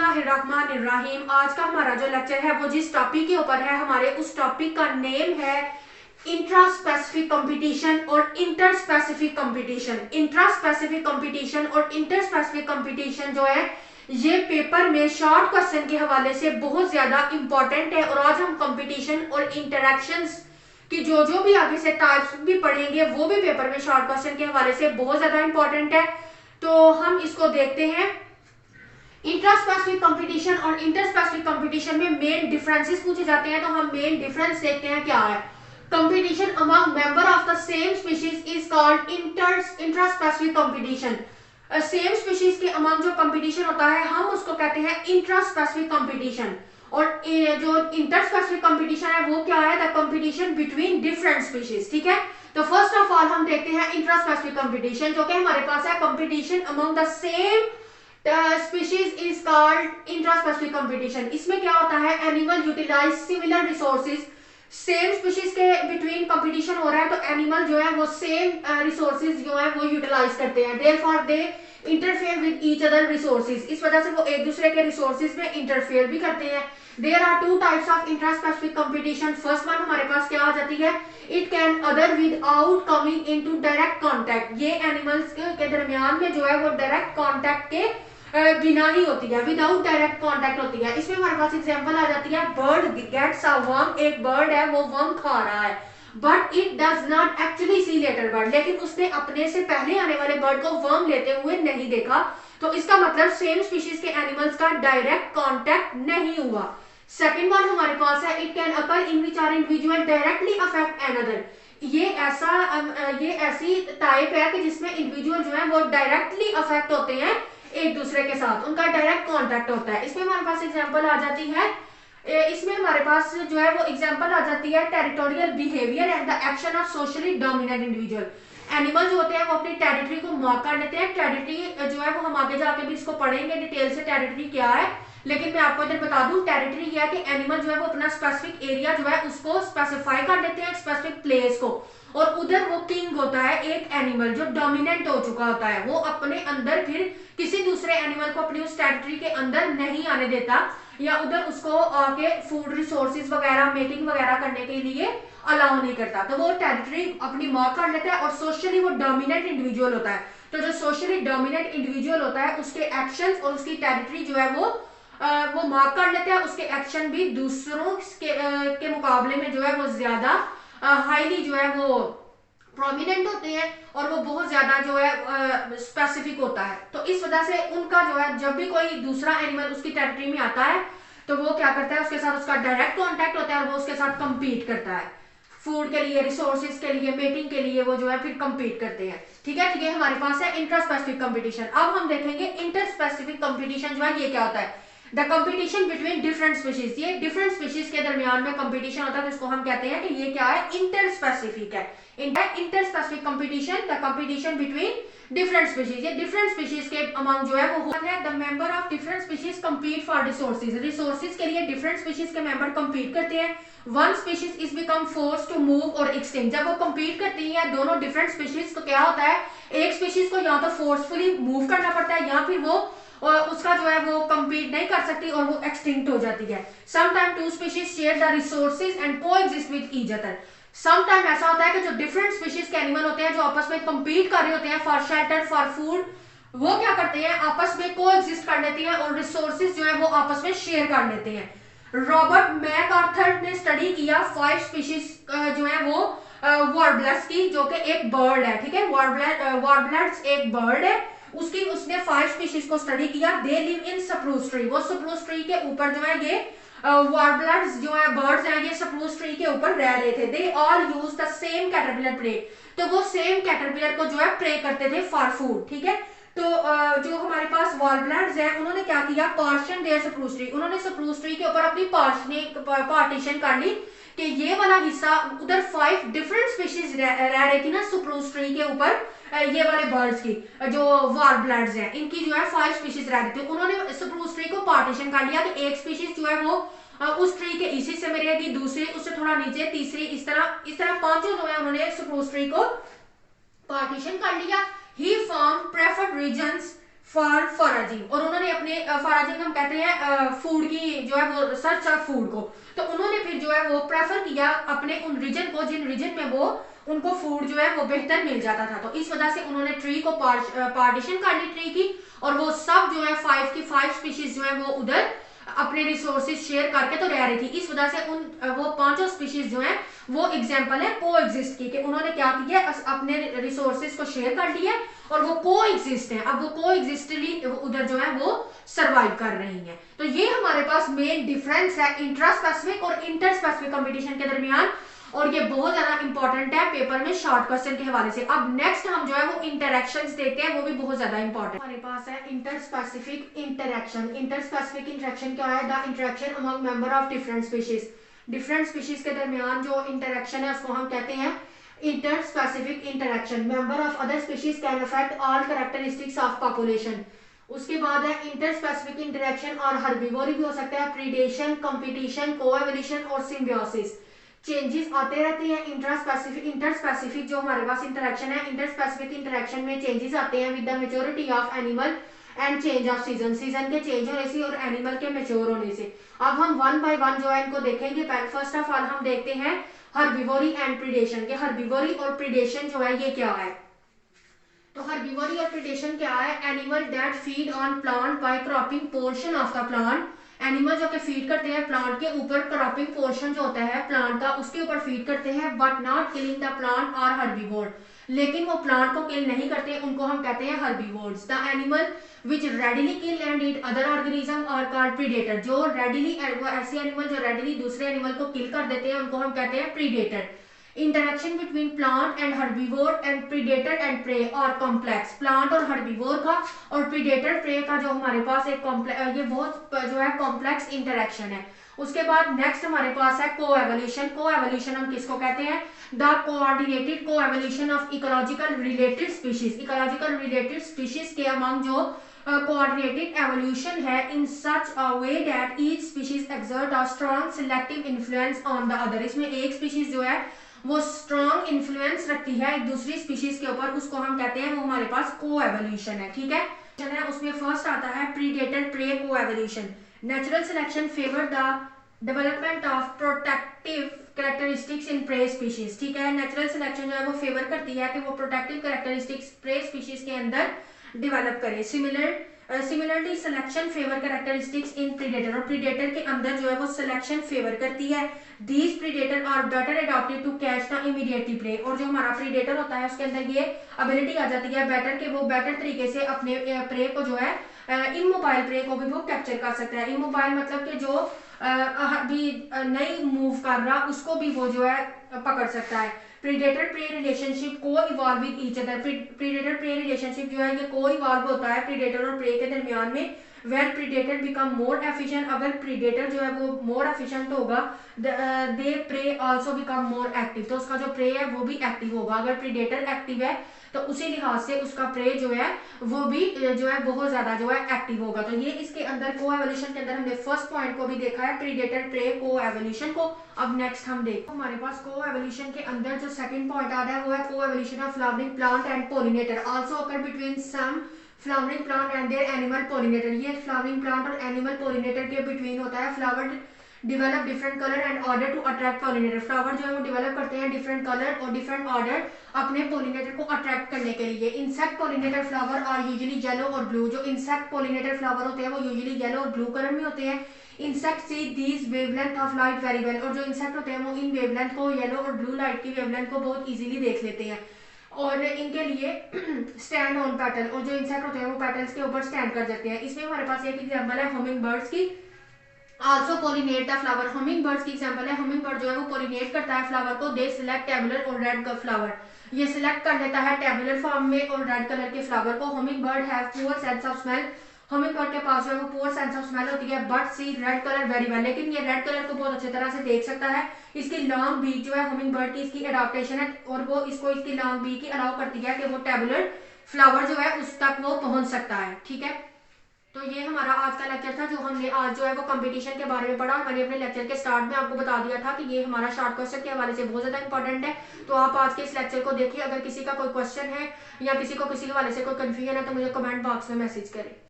बिस्मिल्लाहिर्रहमानिर्रहीम। आज का हमारा जो लेक्चर है वो जिस टॉपिक के ऊपर है, हमारे उस टॉपिक का नेम है इंट्रा स्पेसिफिक कंपटीशन और inter specific competition. Intra specific competition और इंटर स्पेसिफिक कंपटीशन जो है ये पेपर में शॉर्ट क्वेश्चन के हवाले से बहुत ज्यादा इंपॉर्टेंट है। और आज हम कंपटीशन और इंटरेक्शंस कि जो भी आगे से टाइप्स भी पढ़ेंगे वो भी पेपर में शॉर्ट क्वेश्चन के हवाले से बहुत ज्यादा इंपॉर्टेंट है। तो हम इसको देखते हैं। इंट्रा स्पेसिफिक कंपटीशन और इंटर स्पेसिफिक कंपटीशन में मेन डिफरेंसेस पूछे जाते हैं, तो हम मेन डिफरेंस देखते हैं क्या है। Competition among member of the same species is called intraspecific competition. Same species के अमंग जो कंपटीशन होता है हम उसको कहते हैं इंट्रा स्पेसिफिक कंपटीशन। और जो इंटर स्पेसिफिक कंपटीशन है वो क्या है, the competition between different species. ठीक है, तो फर्स्ट ऑफ ऑल हम देखते हैं इंट्रा स्पेसिफिक कंपटीशन, जो कि हमारे पास है competition among the same species is called intraspecific competition. इसमें क्या होता है, animal utilize similar resources. Same species के बिटवीन कंपटीशन हो रहा है तो एनिमल जो है वो सेम रिसोर्सेज जो है वो यूटिलाइज करते हैं। Therefore they interfere with each other resources, इस वजह से वो एक दूसरे के रिसोर्सेज में इंटरफेयर भी करते हैं। There are two types of intraspecific competition. First one हमारे पास क्या आ जाती है, it can other without coming into direct contact. ये एनिमल्स के दरमियान में जो है वो डायरेक्ट कांटेक्ट के बिना ही होती है, विदाउट डायरेक्ट कांटेक्ट होती है। इसमें हमारे पास एग्जांपल आ जाती है, बर्ड गेट्स अ वर्म। एक बर्ड है वो वर्म खा रहा है, but it does not actually see later bird, लेकिन उसने अपने से पहले आने वाले बर्ड को वर्म लेते हुए नहीं देखा। तो इसका मतलब सेम स्पीशीज के एनिमल्स का डायरेक्ट कांटेक्ट नहीं हुआ। सेकंड वन हमारे पास है, it can occur in which are individual directly affect another. ये ऐसी टाइप है कि जिसमें इंडिविजुअल जो है वो डायरेक्टली अफेक्ट होते हैं एक दूसरे के साथ, उनका डायरेक्ट कांटेक्ट होता है। इसमें हमारे पास एग्जांपल आ जाती है, इसमें हमारे पास जो है वो एग्जांपल आ जाती है territorial behaviour and the action of socially dominant individual. Animal जो होते हैं वो अपनी टेरिटरी को मार्क कर लेते हैं। टेरिटरी जो है वो हम आगे जाके भी इसको पढ़ेंगे डिटेल से टेरिटरी क्या है, लेकिन मैं आपको इधर बता दूं टेरिटरी ये है कि एनिमल जो है वो अपना स्पेसिफिक एरिया जो है उसको स्पेसिफाई कर लेते हैं, स्पेसिफिक प्लेस को, और उधर वो किंग होता है एक एनिमल जो डोमिनेंट हो चुका होता है। वो अपने अंदर फिर किसी दूसरे एनिमल को अपनी उस टेरिटरी के अंदर नहीं आने देता, या उधर उसको आके फूड रिसोर्सेज वगैरह मेटिंग वगैरह करने के लिए अलाउ नहीं करता। तो वो टेरिटरी अपनी मार्क कर लेता है और सोशली वो डोमिनेंट इंडिविजुअल होता है। तो जो सोशली डोमिनेंट इंडिविजुअल होता है उसके एक्शंस और उसकी टेरिटरी जो है वो मार्क कर लेते हैं। उसके एक्शन भी दूसरों के मुकाबले में जो है वो ज्यादा हाईली जो है वो प्रोमिनेंट होते हैं और वो बहुत ज्यादा जो है स्पेसिफिक होता है। तो इस वजह से उनका जो है जब भी कोई दूसरा एनिमल उसकी टेरिटरी में आता है तो वो क्या करता है, उसके साथ उसका डायरेक्ट कांटेक्ट होता है और वो उसके साथ कंपीट करता है फूड के लिए, रिसोर्सेज के लिए, मेटिंग के लिए, वो जो है फिर कंपीट करते हैं। ठीक है, हमारे पास है इंटर स्पेसिफिक कंपटीशन। अब हम देखेंगे इंटर स्पेसिफिक कंपटीशन जो है ये क्या होता है, the competition between different species. ये डिफरेंट स्पीशीज के दरमियान में कंपटीशन होता है, तो इसको हम कहते हैं कि ये क्या है, इंटर स्पेसिफिक है। Interspecific competition, the competition between different species. ये डिफरेंट स्पीशीज के अमंग जो है वो होता है। The member of different species compete for resources. Resources के लिए डिफरेंट स्पीशीज के मेंबर कंपीट करते हैं। One species is become force to move or extinct. जब वो कंपीट करती है दोनों डिफरेंट स्पीशीज, तो क्या होता है, एक स्पीशीज को या तो फोर्सफुली मूव करना पड़ता है या फिर वो और उसका जो है वो compete नहीं कर सकती और वो एक्सटिंक्ट हो जाती है। Sometime two species share the resources and coexist with each other. Sometime ऐसा होता है कि जो डिफरेंट स्पीशीज के एनिमल होते हैं जो आपस में compete कर रहे होते हैं फॉर शेल्टर, फॉर फूड, वो क्या करते हैं, आपस में कोएग्जिस्ट कर लेते हैं और रिसोर्सेज जो है वो आपस में शेयर कर लेते हैं। रॉबर्ट मैकआर्थर ने स्टडी किया 5 स्पीशीज जो है वो वार्बलर्स की, जो कि एक बर्ड है। ठीक है, वार्बलर्स एक बर्ड है, उसने 5 स्पीशीज को स्टडी किया। They live in spruce tree. वो स्प्रूस ट्री के ऊपर जो है ये वार्बलर्स जो है बर्ड्स हैं, ये स्प्रूस ट्री के ऊपर रह रहे थे। They all use the same caterpillar prey. तो वो सेम कैटरपिलर को जो है प्रे करते थे फॉर फूड। ठीक है, तो जो हमारे पास वार्बलर्स हैं उन्होंने क्या किया, पार्टीशन देयर स्प्रूस ट्री। उन्होंने स्प्रूस ट्री के ऊपर अपनी पार्टीशन कर ली कि ये वाला हिस्सा, उधर 5 डिफरेंट स्पीशीज रह रही थी ना स्प्रूस ट्री के ऊपर, ये वाले बर्ड्स की जो वार्बलर्स हैं इनकी जो है 5 स्पीशीज रह रही थी। उन्होंने स्प्रूस ट्री को पार्टीशन कर लिया कि एक स्पीशीज जो है वो उस ट्री के इस हिस्से में रहेगी, दूसरी उससे थोड़ा नीचे, तीसरी इस तरह पांचों जो है उन्होंने स्प्रूस ट्री को पार्टीशन कर लिया। He found preferred regions फॉराजिंग, और उन्होंने अपने फॉराजिंग हम कहते हैं फूड की जो है वो सर्च ऑफ फूड को, तो उन्होंने फिर जो है वो प्रेफर किया अपने उन रीजन को जिन रीजन में वो उनको फूड जो है वो बेहतर मिल जाता था। तो इस वजह से उन्होंने ट्री को पार्टीशन कर ली ट्री की, और वो सब जो है 5 की 5 स्पीशीज जो है वो उधर अपने रिसोर्सेज शेयर करके तो रह रही थी। इस वजह से उन वो पांचों स्पीशीज जो है वो एग्जाम्पल है को एग्जिस्ट की, कि उन्होंने क्या किया अपने रिसोर्सेज को शेयर कर लिया और वो को एग्जिस्ट है। अब वो को एग्जिस्टली उधर जो है वो सरवाइव कर रही है। तो ये हमारे पास मेन डिफरेंस है इंट्रा स्पेसिफिक और इंटर स्पेसिफिक कंपटीशन के दरमियान, और ये बहुत ज्यादा इंपॉर्टेंट है पेपर में शॉर्ट क्वेश्चन के हवाले से। अब नेक्स्ट हम जो है वो इंटरेक्शंस देखते हैं, वो भी बहुत ज्यादा इंपॉर्टेंट हमारे पास है। Inter specific interaction, inter specific interaction क्या है? The interaction among member of different species, different species के दरमियान जो इंटरेक्शन है उसको हम कहते हैं inter specific interaction. Member of other species can affect all characteristics of population. उसके बाद है इंटर स्पेसिफिक इंटरेक्शन और हर्बीवोरी भी हो सकता है, प्रीडेशन, कंपटीशन, कोएवोल्यूशन और सिम्बियोसिस। चेंजेस आते रहते हैं इंटर स्पेसिफिक जो हमारे पास इंटरेक्शन है, इंटर स्पेसिफिक इंटरेक्शन में चेंजेस आते हैं with the maturity of animal and change off season, season के चेंज होने से और एनिमल के मेच्योर होने से। अब हम वन बाय वन जो है इनको देखेंगे। फर्स्ट ऑफ ऑल हम देखते हैं हर्बीवोरी एंड प्रीडेशन के। हर्बीवोरी और प्रीडेशन जो है ये क्या है? तो हर्बीवोरी और प्रीडेशन क्या है? Animal that feed on plant by cropping portion of the plant, animal जो कि फीड करते हैं प्लांट के ऊपर, क्रॉपिंग पोर्शन जो होता है प्लांट का उसके ऊपर फीड करते हैं, but not killing the plant और हर्बीवोर, लेकिन वो प्लांट को किल नहीं करते, उनको हम कहते हैं herbivores. The animal which readily kill and eat other organism are called predator, जो रेडिली ऐसे एनिमल जो रेडिली दूसरे एनिमल को किल कर देते हैं उनको हम कहते हैं predator. Interaction between plant and herbivore and predator and prey are complex, plant और हर्बीवोर का और प्रीडेटर प्रे का जो हमारे पास एक ये बहुत जो है कॉम्प्लेक्स इंटरेक्शन है। उसके बाद नेक्स्ट हमारे पास है कोएवोल्यूशन। कोएवोल्यूशन हम किसको कहते हैं? The coordinated coevolution of ecological related species, ecological related species के अमंग जो कोऑर्डिनेटेड एवोल्यूशन है in such a way that each species exert a strong selective influence on the other. इसमें एक स्पीशीज जो है वो स्ट्रॉन्ग इन्फ्लुएंस रखती है एक दूसरी स्पीशीज के ऊपर, उसको हम कहते हैं वो हमारे पास कोएवोल्यूशन है। ठीक है, उसमें फर्स्ट आता है predator prey coevolution. Natural selection favour the development of protective characteristics in prey species. ठीक है, नेचुरल सिलेक्शन जो है वो फेवर करती है कि वो प्रोटेक्टिव कैरेक्टरिस्टिक्स प्रे स्पीशीज के अंदर डेवलप करे। Similarly selection favour characteristics in predator, और प्रीडेटर के अंदर जो है वो सिलेक्शन फेवर करती है। These predator are better adopted to catch the immediately prey, और जो हमारा प्रीडेटर होता है उसके अंदर ये एबिलिटी आ जाती है बेटर के वो बेटर तरीके से अपने प्रे को जो है इमोबाइल प्रे को भी वो कैप्चर कर सकता है। इमोबाइल मतलब कि जो अभी नहीं मूव कर रहा उसको भी वो जो है पकड़ सकता है। प्रीडेटर प्रे रिलेशनशिप को evolve with each other, predator pray relationship जो है ये को इवॉल्व होता है प्रीडेटर और प्रे के दरमियान में। Where predator become more efficient, अगर प्रीडेटर जो है वो मोर एफिशिएंट होगा, the prey also become more active, तो उसका जो प्रे है वो भी एक्टिव होगा। अगर प्रीडेटर एक्टिव है तो उसी लिहाज से उसका प्रे जो है वो भी जो है बहुत ज्यादा जो है एक्टिव होगा। तो ये इसके अंदर कोएवोल्यूशन के अंदर हमने फर्स्ट पॉइंट को भी देखा है, प्रीडेटर प्रे कोएवोल्यूशन को। अब नेक्स्ट हम देखो हमारे पास कोएवोल्यूशन के अंदर जो सेकंड पॉइंट आ रहा है वो है coevolution of flowering plant and pollinator also occur between some flowering plant and their animal pollinator. ये फ्लावरिंग प्लांट और एनिमल पॉलिनेटर के बिटवीन होता है। Flower develop different colour and order to attract pollinator, flower जो है वो डिवेलप करते हैं डिफरेंट कलर और डिफरेंट ऑर्डर अपने पॉलिनेटर को अट्रैक्ट करने के लिए। Insect pollinator flower are usually yellow और ब्लू, जो इंसेक्ट पॉलिनेटर फ्लावर होते हैं वो यूजुअली येलो और ब्लू कलर में होते हैं। Insect see these wavelength of light very well, और जो इंसेक्ट होते हैं वो इन वेवलेंथ को येलो और ब्लू लाइट की वेवलेंथ को बहुत इजीली देख लेते हैं और इनके लिए स्टैंड ऑन पैटर्न, और जो इंसेक्ट होते हैं वो पैटर्न्स के ऊपर स्टैंड कर जाते हैं। इसमें हमारे पास एक एग्जांपल है हमिंग बर्ड्स की, also pollinate the flower. Humming birds की एग्जांपल है, हमिंग बर्ड जो है वो पोलिनेट करता है फ्लावर को। दे सिलेक्ट टेबुलर और रेड फ्लावर, ये सिलेक्ट कर लेता है टेबुलर फॉर्म में और रेड कलर के फ्लावर को। Humming bird have poor sense of smell, humming bird के पास जो है वो पुअर सेंस ऑफ स्मेल होती है, but see red colour very well, लेकिन ये रेड कलर को बहुत अच्छी तरह से देख सकता है। इसकी लॉन्ग बीक जो है हमिंग बर्ड की इसकी एडाप्टेशन है और वो इसको इसकी लॉन्ग बीक की अलाउ करती है कि वो टेबुलर फ्लावर जो है उस तक वो पहुंच सकता है। ठीक है, तो ये हमारा आज का लेक्चर था, जो हमने आज जो है वो कंपटीशन के बारे में पढ़ा। और मैंने अपने लेक्चर के स्टार्ट में आपको बता दिया था कि ये हमारा शॉर्ट क्वेश्चन के हवाले से बहुत ज़्यादा इंपॉर्टेंट है। तो आप आज के इस लेक्चर को देखिए। अगर किसी का कोई क्वेश्चन है या किसी को किसी के हवाले से कोई कन्फ्यूजन है तो मुझे कमेंट बॉक्स में मैसेज करें।